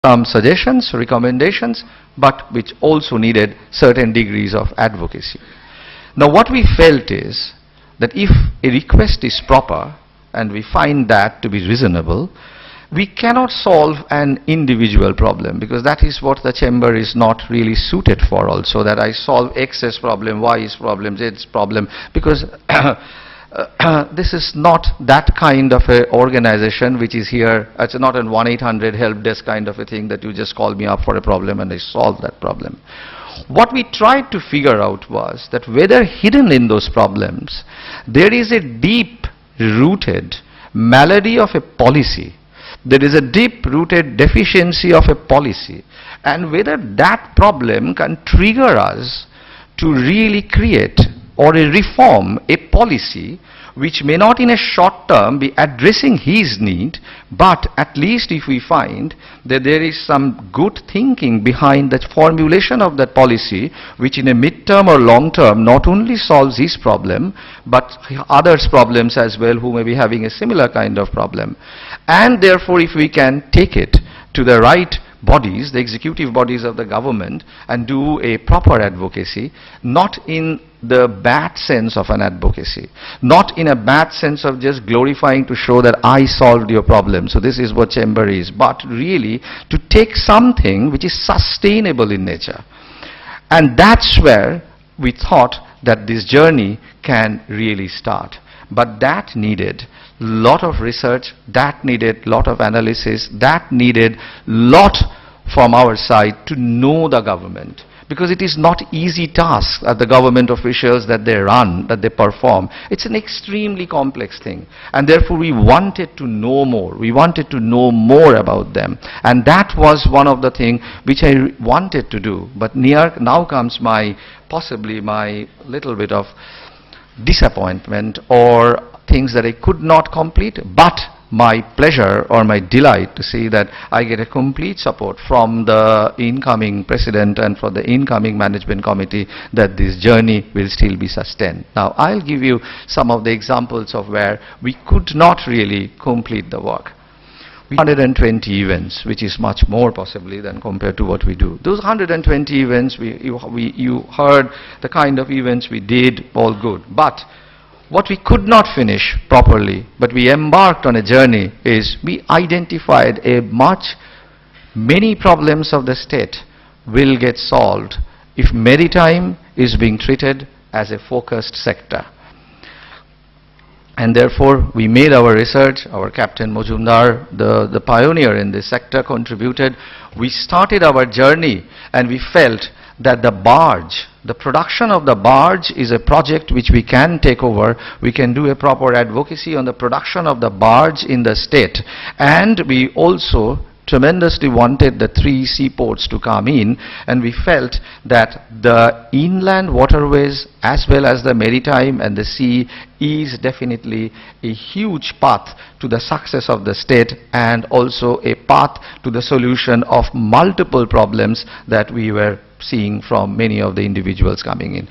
some suggestions, recommendations, but which also needed certain degrees of advocacy. Now what we felt is that if a request is proper and we find that to be reasonable, we cannot solve an individual problem, because that is what the chamber is not really suited for also, that I solve X's problem, Y's problem, Z's problem, because this is not that kind of a organization which is here. It's not a 1-800 help desk kind of a thing that you just call me up for a problem and I solve that problem. What we tried to figure out was that whether hidden in those problems there is a deep-rooted malady of a policy, there is a deep-rooted deficiency of a policy, and whether that problem can trigger us to really create or reform a policy which may not in a short term be addressing his need, but at least if we find that there is some good thinking behind the formulation of that policy, which in a mid-term or long term not only solves his problem, but others' problems as well who may be having a similar kind of problem. And therefore, if we can take it to the right bodies, the executive bodies of the government, and do a proper advocacy, not in the bad sense of an advocacy, not in a bad sense of just glorifying to show that I solved your problem, so this is what chamber is, but really to take something which is sustainable in nature. And that's where we thought that this journey can really start. But that needed lot of research, that needed lot of analysis, that needed lot from our side to know the government. Because it is not easy task at the government officials that they run, that they perform. It's an extremely complex thing. And therefore we wanted to know more. We wanted to know more about them. And that was one of the things which I wanted to do. But now comes possibly my little bit of disappointment or things that I could not complete, but my pleasure or my delight to see that I get a complete support from the incoming president and from the incoming management committee that this journey will still be sustained. Now I'll give you some of the examples of where we could not really complete the work. 120 events, which is much more possibly than compared to what we do. Those 120 events, you heard the kind of events we did, all good. But what we could not finish properly, but we embarked on a journey, is we identified many problems of the state will get solved if maritime is being treated as a focused sector. And therefore we made our research, our Captain Mojumdar, the pioneer in this sector, contributed. We started our journey and we felt that the production of the barge is a project which we can take over. We can do a proper advocacy on the production of the barge in the state. And we also tremendously wanted the 3 seaports to come in, and we felt that the inland waterways as well as the maritime and the sea is definitely a huge path to the success of the state, and also a path to the solution of multiple problems that we were seeing from many of the individuals coming in.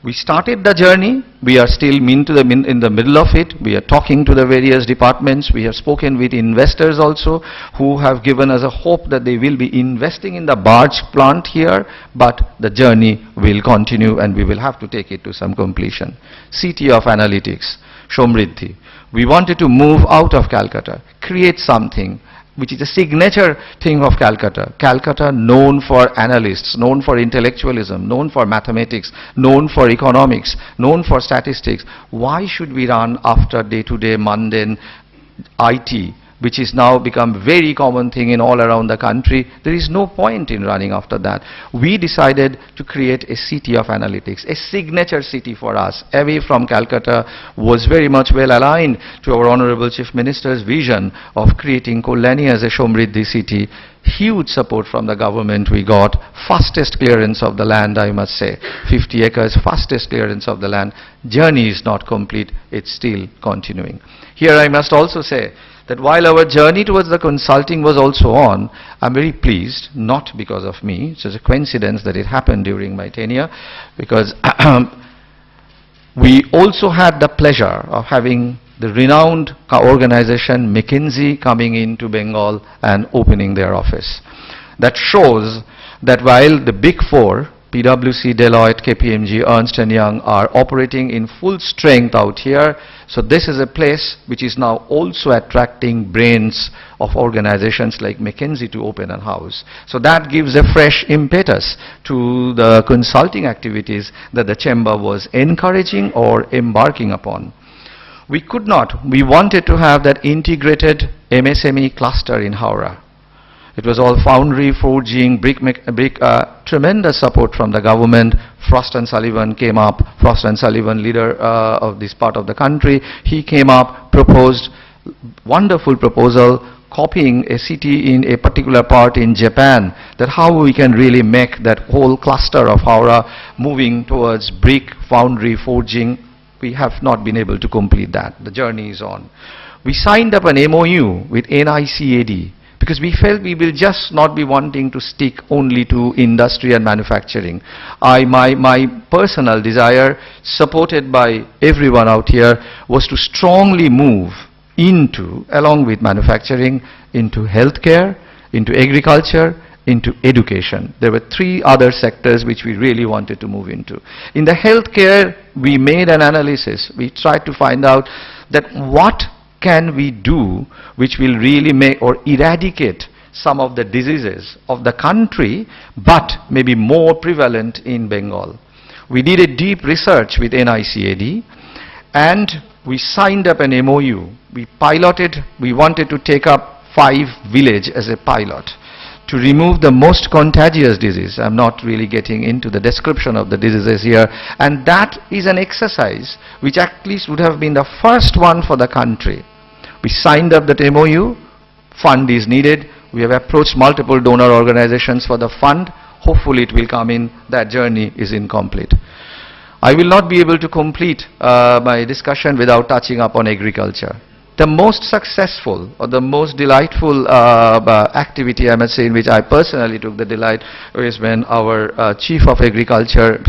We started the journey. We are still in the middle of it. We are talking to the various departments. We have spoken with investors also who have given us a hope that they will be investing in the barge plant here, but the journey will continue and we will have to take it to some completion. City of Analytics, Somriddhi. We wanted to move out of Calcutta, create something which is a signature thing of Calcutta. Calcutta known for analysts, known for intellectualism, known for mathematics, known for economics, known for statistics. Why should we run after day-to-day mundane IT, which is now become very common thing in all around the country? There is no point in running after that. We decided to create a city of analytics, a signature city for us, away from Calcutta, was very much well aligned to our Honorable Chief Minister's vision of creating Kalyani as a Somriddhi city. Huge support from the government we got, fastest clearance of the land, I must say, 50 acres, fastest clearance of the land. Journey is not complete, it's still continuing. Here I must also say that while our journey towards the consulting was also on, I'm very pleased, not because of me, it's just a coincidence that it happened during my tenure, because we also had the pleasure of having the renowned organization McKinsey coming into Bengal and opening their office. that shows that while the big four, PwC, Deloitte, KPMG, Ernst & Young, are operating in full strength out here, so this is a place which is now also attracting brains of organizations like McKinsey to open a house. So that gives a fresh impetus to the consulting activities that the chamber was encouraging or embarking upon. We could not. We wanted to have that integrated MSME cluster in Howrah. It was all foundry, forging, tremendous support from the government. Frost & Sullivan came up, Frost & Sullivan, leader of this part of the country. He came up, proposed wonderful proposal, copying a city in a particular part in Japan, that how we can really make that whole cluster of Howrah moving towards brick, foundry, forging. We have not been able to complete that. The journey is on. We signed up an MOU with NICAD, because we felt we will just not be wanting to stick only to industry and manufacturing. My personal desire, supported by everyone out here, was to strongly move into, along with manufacturing, into healthcare, into agriculture, into education. There were three other sectors which we really wanted to move into. In the healthcare, we made an analysis. We tried to find out that what can we do which will really make or eradicate some of the diseases of the country, but maybe more prevalent in Bengal. We did a deep research with NICAD, and we signed up an MOU. We piloted, we wanted to take up 5 villages as a pilot to remove the most contagious disease. I'm not really getting into the description of the diseases here, and that is an exercise which at least would have been the first one for the country. We signed up that MOU, fund is needed. We have approached multiple donor organizations for the fund. Hopefully it will come in. That journey is incomplete. I will not be able to complete my discussion without touching upon agriculture. The most successful or the most delightful activity, I must say, in which I personally took the delight, was when our Chief of Agriculture,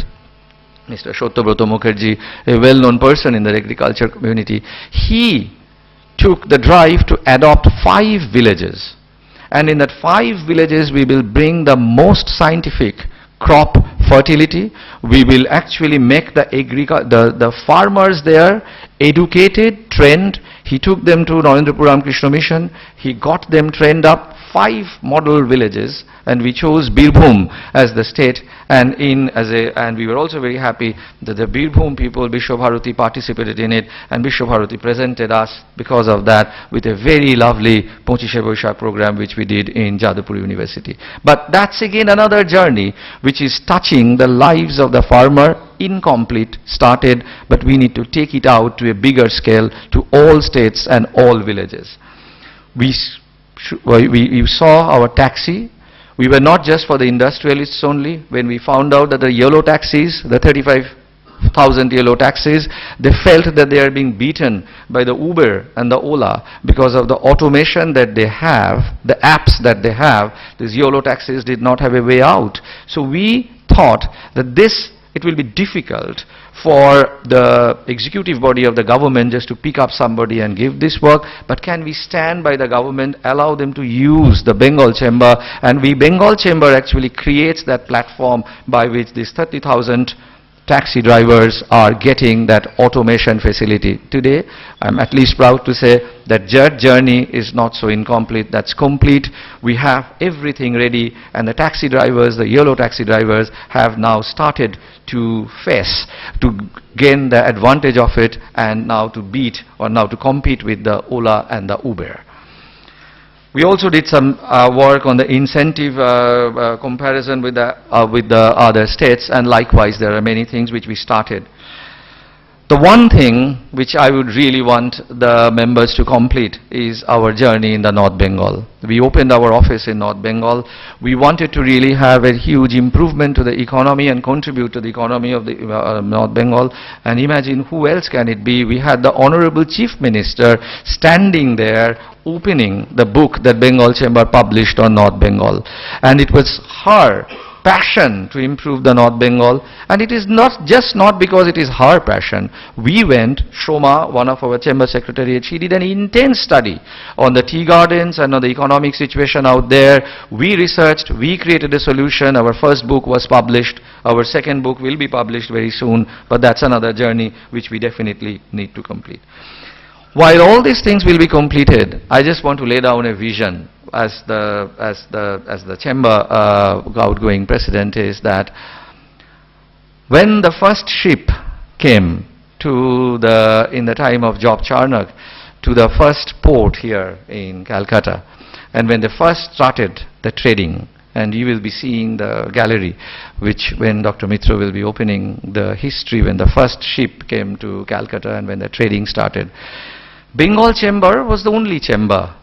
Mr. Shottobroto Mukherjee, a well-known person in the agriculture community, he took the drive to adopt 5 villages. And in that 5 villages, we will bring the most scientific crop fertility. We will actually make the farmers there educated, trained. He took them to Narendrapur Ramakrishna Mission. He got them trained up. 5 model villages, and we chose Birbhum as the state, and we were also very happy that the Birbhum people, Vishwabharati, participated in it, and Vishwabharati presented us because of that with a very lovely Pochishe Boishakh program which we did in Jadavpur University. But that's again another journey which is touching the lives of the farmer. Incomplete, started, but we need to take it out to a bigger scale to all states and all villages. We saw our taxi. We were not just for the industrialists only. When we found out that the yellow taxis, the 35,000 yellow taxis, they felt that they are being beaten by the Uber and the Ola because of the automation that they have, the apps that they have. These yellow taxis did not have a way out. So we thought that it will be difficult for the executive body of the government just to pick up somebody and give this work, but can we stand by the government, allow them to use the Bengal Chamber, and Bengal Chamber actually creates that platform by which these 30,000 taxi drivers are getting that automation facility. Today, I'm at least proud to say that journey is not so incomplete, that's complete. We have everything ready, and the taxi drivers, the yellow taxi drivers, have now started to gain the advantage of it, and now to beat or now to compete with the Ola and the Uber. We also did some work on the incentive comparison with the other states, and likewise there are many things which we started. The one thing which I would really want the members to complete is our journey in the North Bengal. We opened our office in North Bengal. We wanted to really have a huge improvement to the economy and contribute to the economy of the North Bengal. And imagine who else can it be? We had the Honorable Chief Minister standing there opening the book that Bengal Chamber published on North Bengal. And it was her passion to improve the North Bengal, and it is not because it is her passion. We went, Shoma, one of our chamber secretariat, she did an intense study on the tea gardens and on the economic situation out there. We researched, we created a solution. Our first book was published. Our second book will be published very soon, but that's another journey which we definitely need to complete. While all these things will be completed, I just want to lay down a vision as the chamber outgoing president, is that when the first ship came to in the time of Job Charnock to the first port here in Calcutta, and when they first started the trading, and you will be seeing the gallery, which when Dr. Mitra will be opening the history when the first ship came to Calcutta and when the trading started. Bengal Chamber was the only chamber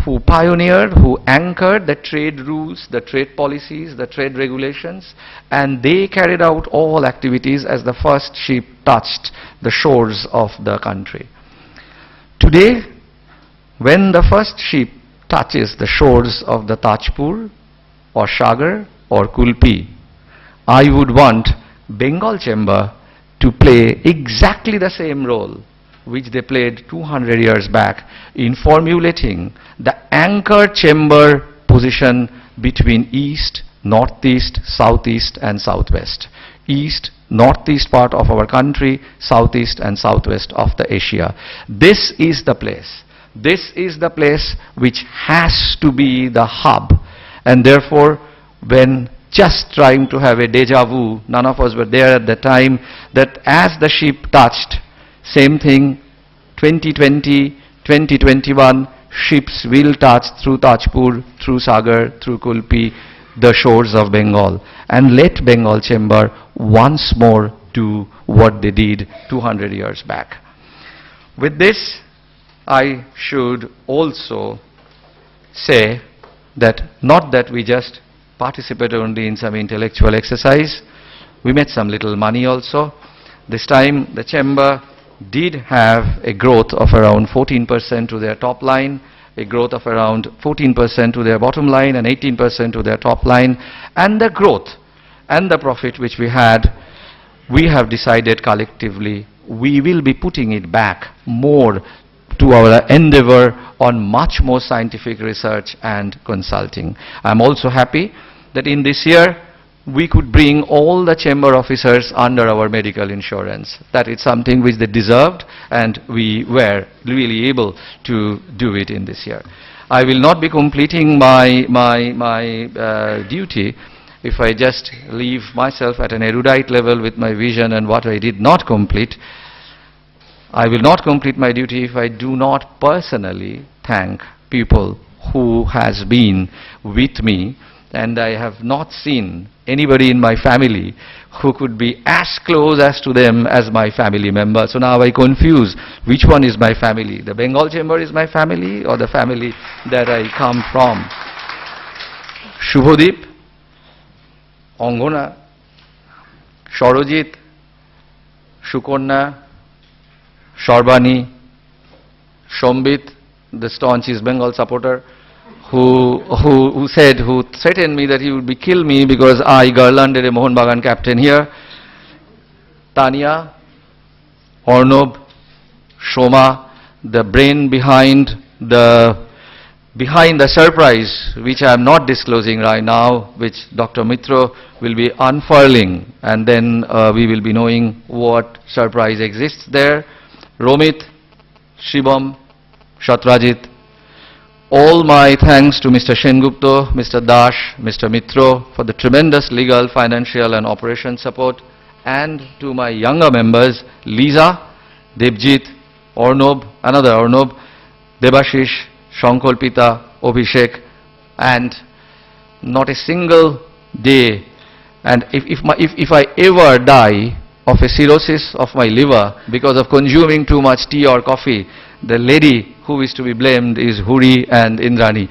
who pioneered, who anchored the trade rules, the trade policies, the trade regulations, and they carried out all activities as the first ship touched the shores of the country. Today, when the first ship touches the shores of the Tajpur or Sagar or Kulpi, I would want Bengal Chamber to play exactly the same role which they played 200 years back in formulating the anchor chamber position between East, Northeast, Southeast and Southwest. East, Northeast part of our country, Southeast and Southwest of the Asia. This is the place. This is the place which has to be the hub, and therefore when just trying to have a deja vu, none of us were there at the time, that as the ship touched, same thing, 2020, 2021, ships will touch through Tajpur, through Sagar, through Kulpi, the shores of Bengal, and let Bengal Chamber once more do what they did 200 years back. With this, I should also say that not that we just participate only in some intellectual exercise, we made some little money also. This time the chamber did have a growth of around 14% to their top line, a growth of around 14% to their bottom line and 18% to their top line, and the growth and the profit which we had, we have decided collectively we will be putting it back more to our endeavor on much more scientific research and consulting. I'm also happy that in this year we could bring all the chamber officers under our medical insurance. That is something which they deserved, and we were really able to do it in this year. I will not be completing my duty if I just leave myself at an erudite level with my vision and what I did not complete. I will not complete my duty if I do not personally thank people who has been with me, and I have not seen anybody in my family who could be as close as to them as my family member. So now I confuse which one is my family. The Bengal Chamber is my family or the family that I come from. Shubhodip, Angona, Shorojit, Shukorna, Shorbani, Shombit, the staunch East Bengal supporter, who threatened me that he would kill me because I garlanded a Mohun Bagan captain here. Tanya, Arnob, Shoma, the brain behind the surprise, which I am not disclosing right now, which Dr. Mitra will be unfurling, and then we will be knowing what surprise exists there. Romit, Shivam, Shatrajit. All my thanks to Mr. Sengupta, Mr. Dash, Mr. Mitro for the tremendous legal, financial and operation support, and to my younger members, Lisa, Debjit, Arnob, another Arnob, Debashish, Shankolpita, Abhishek, and not a single day, and if I ever die of a cirrhosis of my liver because of consuming too much tea or coffee, the lady who is to be blamed is Huri and Indrani.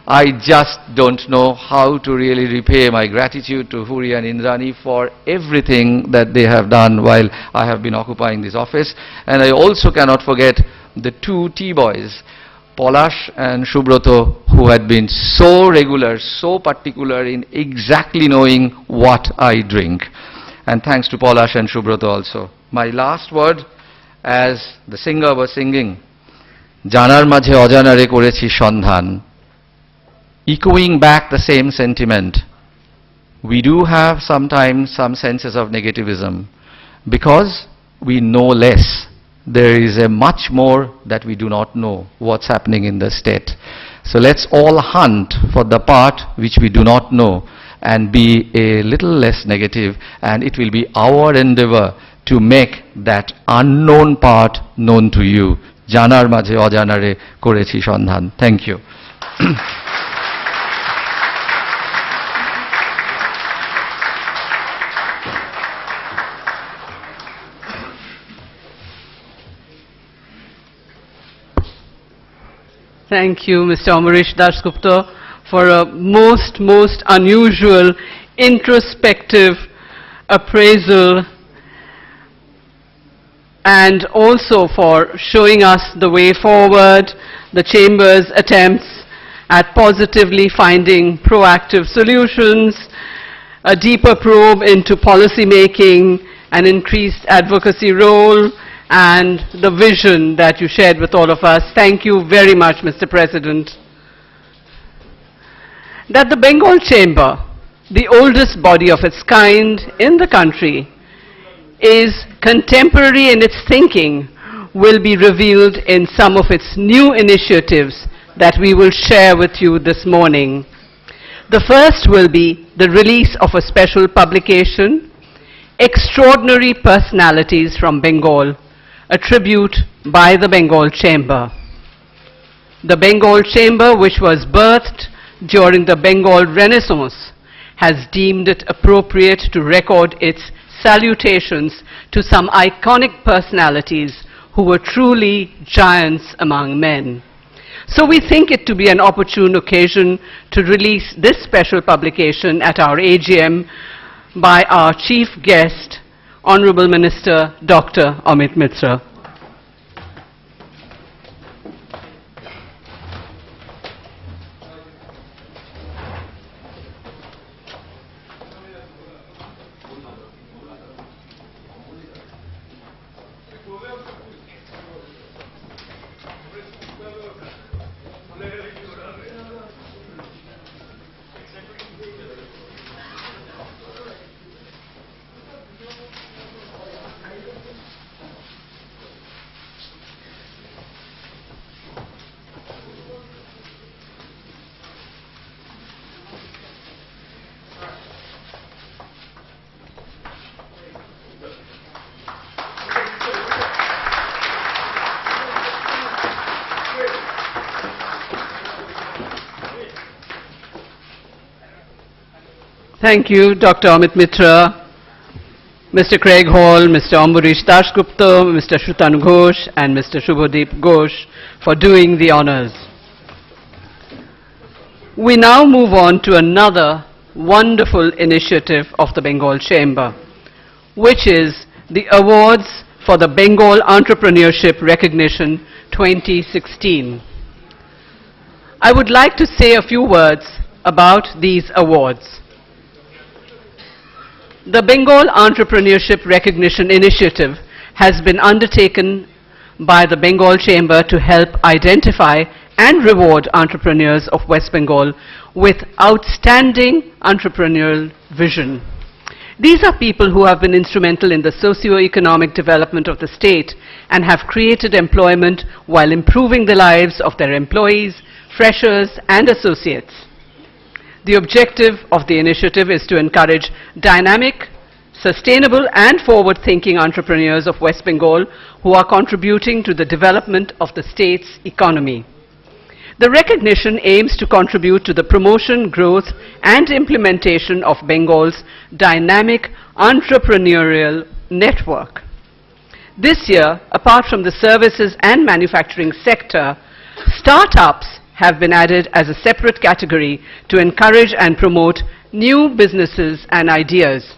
I just don't know how to really repay my gratitude to Huri and Indrani for everything that they have done while I have been occupying this office. And I also cannot forget the two tea boys, Polash and Shubroto, who had been so regular, so particular in exactly knowing what I drink. And thanks to Polash and Shubroto also. My last word, as the singer was singing, Janar majhe ojanare korechi sondhan. Echoing back the same sentiment, we do have sometimes some senses of negativism because we know less. There is a much more that we do not know what's happening in the state. So let's all hunt for the part which we do not know and be a little less negative, and it will be our endeavor to make that unknown part known to you. Janar majhe ojanare korechi sondhan. Thank you. Thank you, Mr. Amarish Dasgupta, for a most unusual, introspective appraisal, and also for showing us the way forward, the Chamber's attempts at positively finding proactive solutions, a deeper probe into policy making, an increased advocacy role, and the vision that you shared with all of us. Thank you very much, Mr. President. That the Bengal Chamber, the oldest body of its kind in the country, is contemporary in its thinking will be revealed in some of its new initiatives that we will share with you this morning. The first will be the release of a special publication, Extraordinary Personalities from Bengal, a tribute by the Bengal Chamber. The Bengal Chamber, which was birthed during the Bengal Renaissance, has deemed it appropriate to record its salutations to some iconic personalities who were truly giants among men. So we think it to be an opportune occasion to release this special publication at our AGM by our chief guest, Honorable Minister Dr. Amit Mitra. Thank you, Dr. Amit Mitra, Mr. Craig Hall, Mr. Ambarish Dasgupta, Mr. Shrutanu Ghosh, and Mr. Shubhadeep Ghosh for doing the honors. We now move on to another wonderful initiative of the Bengal Chamber, which is the awards for the Bengal Entrepreneurship Recognition 2016. I would like to say a few words about these awards. The Bengal Entrepreneurship Recognition Initiative has been undertaken by the Bengal Chamber to help identify and reward entrepreneurs of West Bengal with outstanding entrepreneurial vision. These are people who have been instrumental in the socio-economic development of the state and have created employment while improving the lives of their employees, freshers, and associates. The objective of the initiative is to encourage dynamic, sustainable, and forward-thinking entrepreneurs of West Bengal who are contributing to the development of the state's economy. The recognition aims to contribute to the promotion, growth, and implementation of Bengal's dynamic entrepreneurial network. This year, apart from the services and manufacturing sector, startups have been added as a separate category to encourage and promote new businesses and ideas.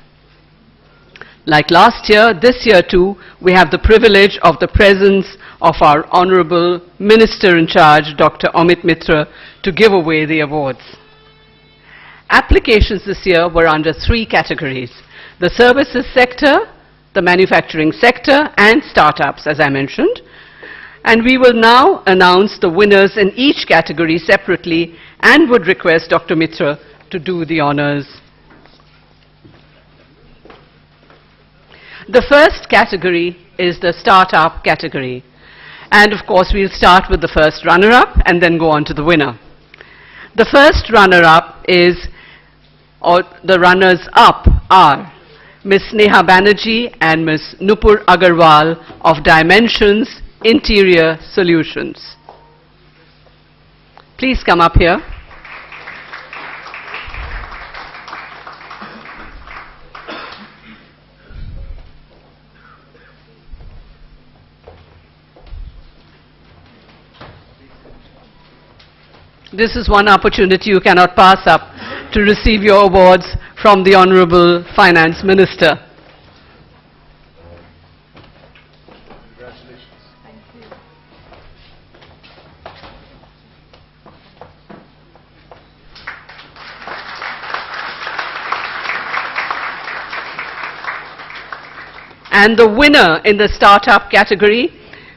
Like last year, this year too, we have the privilege of the presence of our Honorable Minister in charge, Dr. Amit Mitra, to give away the awards. Applications this year were under 3 categories: the services sector, the manufacturing sector, and startups, as I mentioned. And we will now announce the winners in each category separately and would request Dr. Mitra to do the honors. The first category is the startup category. And of course, we'll start with the first runner-up and then go on to the winner. The first runner-up is, or the runners-up are, Ms. Neha Banerjee and Ms. Nupur Agarwal of Dimensions Interior Solutions. Please come up here. This is one opportunity you cannot pass up to receive your awards from the Honorable Finance Minister. Congratulations. Thank you. And the winner in the startup category,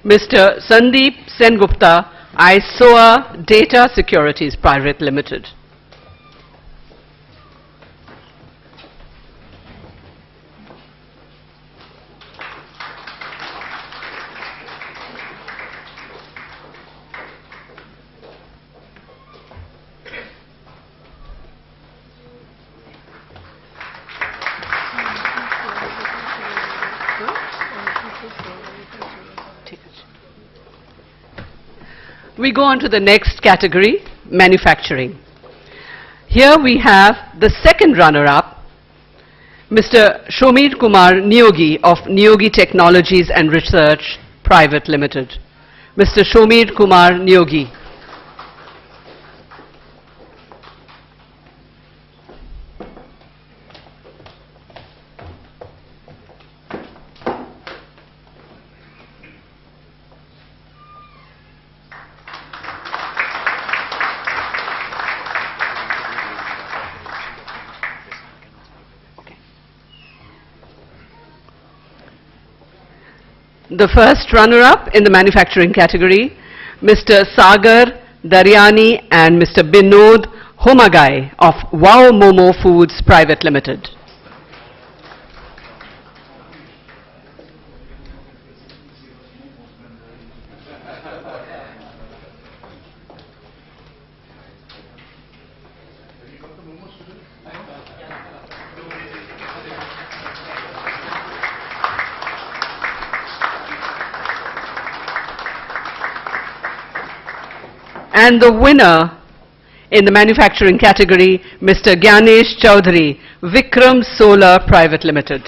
Mr. Sandeep Sengupta, ISOA Data Securities Private Limited. We go on to the next category, manufacturing. Here we have the second runner-up, Mr. Shomir Kumar Niyogi of Niyogi Technologies and Research Private Limited. Mr. Shomir Kumar Niyogi. The first runner-up in the manufacturing category, Mr. Sagar Daryani and Mr. Binod Homagai of Wow Momo Foods Private Limited. And the winner in the manufacturing category, Mr. Gyanesh Chaudhary, Vikram Solar Private Limited.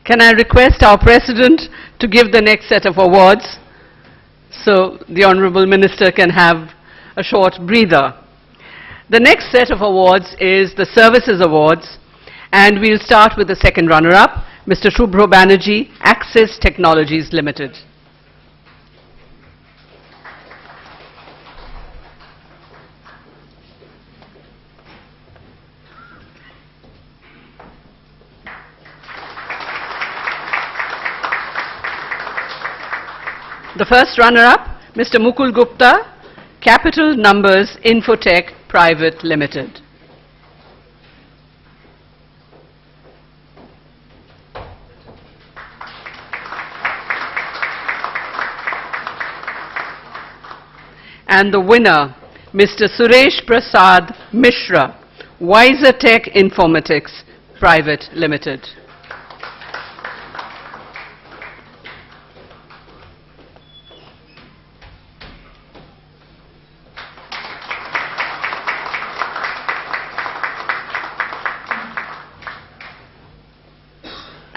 Can I request our President to give the next set of awards so the Honorable Minister can have a short breather. The next set of awards is the Services Awards, and we'll start with the second runner-up, Mr. Shubhro Banerjee, Access Technologies Limited. The first runner-up, Mr. Mukul Gupta, Capital Numbers Infotech Private Limited. And the winner, Mr. Suresh Prasad Mishra, Wiser Tech Informatics Private Limited.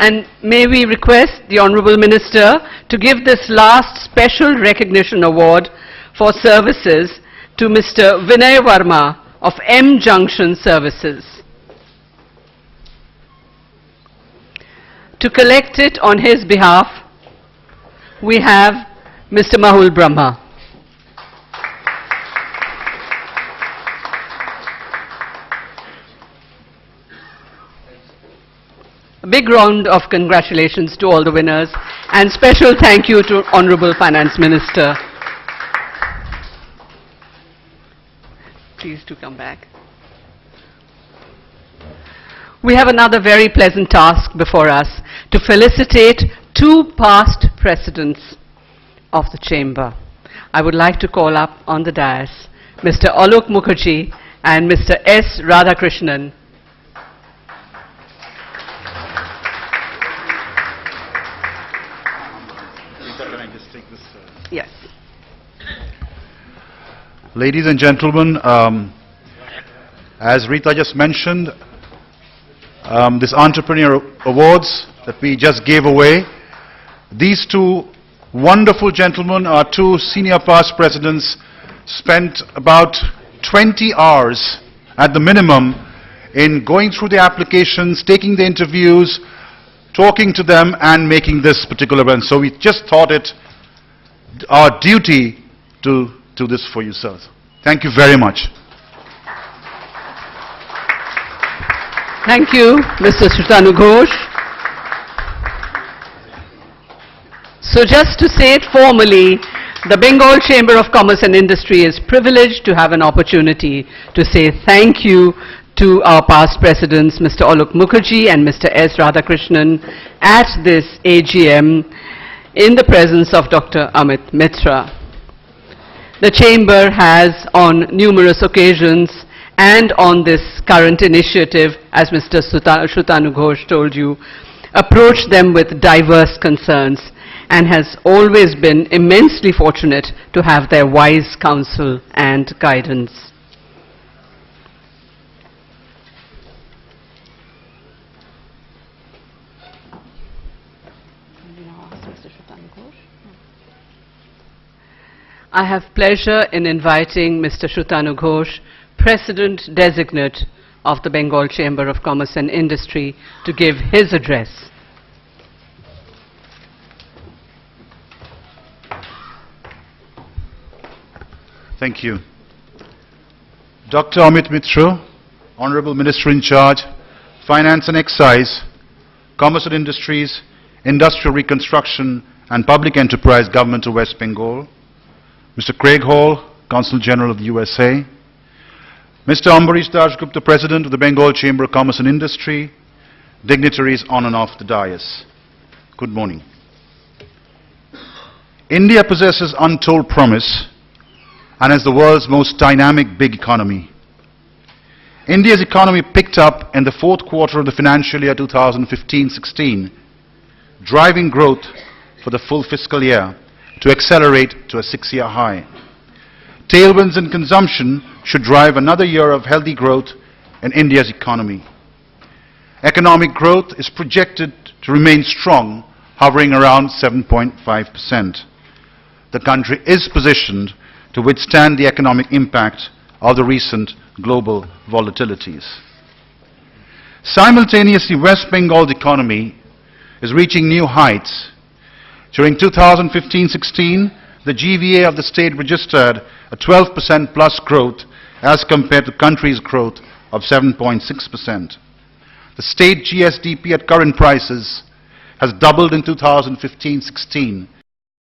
And may we request the Honourable Minister to give this last special recognition award for services to Mr. Vinay Verma of M Junction Services. To collect it on his behalf, we have Mr. Mahul Brahma. A big round of congratulations to all the winners, and special thank you to Honourable Finance Minister. Please do come back. We have another very pleasant task before us, to felicitate two past presidents of the Chamber. I would like to call up on the dais Mr. Alok Mukherjee and Mr. S. Radhakrishnan. Yes. Ladies and gentlemen, as Rita just mentioned, this Entrepreneur Awards that we just gave away, these two wonderful gentlemen, our two senior past presidents, spent about 20 hours at the minimum in going through the applications, taking the interviews, talking to them, and making this particular event. So we just thought it our duty to do this for you, sirs. Thank you very much. Thank you, Mr. Shrutanu Ghosh. So just to say it formally, the Bengal Chamber of Commerce and Industry is privileged to have an opportunity to say thank you to our past presidents, Mr. Alok Mukherjee and Mr. S. Radhakrishnan, at this AGM in the presence of Dr. Amit Mitra. The Chamber has on numerous occasions and on this current initiative, as Mr. Shrutanu Ghosh told you, approached them with diverse concerns and has always been immensely fortunate to have their wise counsel and guidance. I have pleasure in inviting Mr. Shrutanu Ghosh, President-designate of the Bengal Chamber of Commerce and Industry, to give his address. Thank you. Dr. Amit Mitra, Honorable Minister in Charge, Finance and Excise, Commerce and Industries, Industrial Reconstruction and Public Enterprise Government of West Bengal, Mr. Craig Hall, Consul General of the USA, Mr. Ambarish Dashgupta, President of the Bengal Chamber of Commerce and Industry, dignitaries on and off the dais. Good morning. India possesses untold promise and is the world's most dynamic big economy. India's economy picked up in the fourth quarter of the financial year 2015-16, driving growth for the full fiscal year to accelerate to a 6-year high. Tailwinds in consumption should drive another year of healthy growth in India's economy. Economic growth is projected to remain strong, hovering around 7.5%. The country is positioned to withstand the economic impact of the recent global volatilities. Simultaneously, West Bengal's economy is reaching new heights. During 2015-16, the GVA of the state registered a 12% plus growth as compared to the country's growth of 7.6%. The state GSDP at current prices has doubled in 2015-16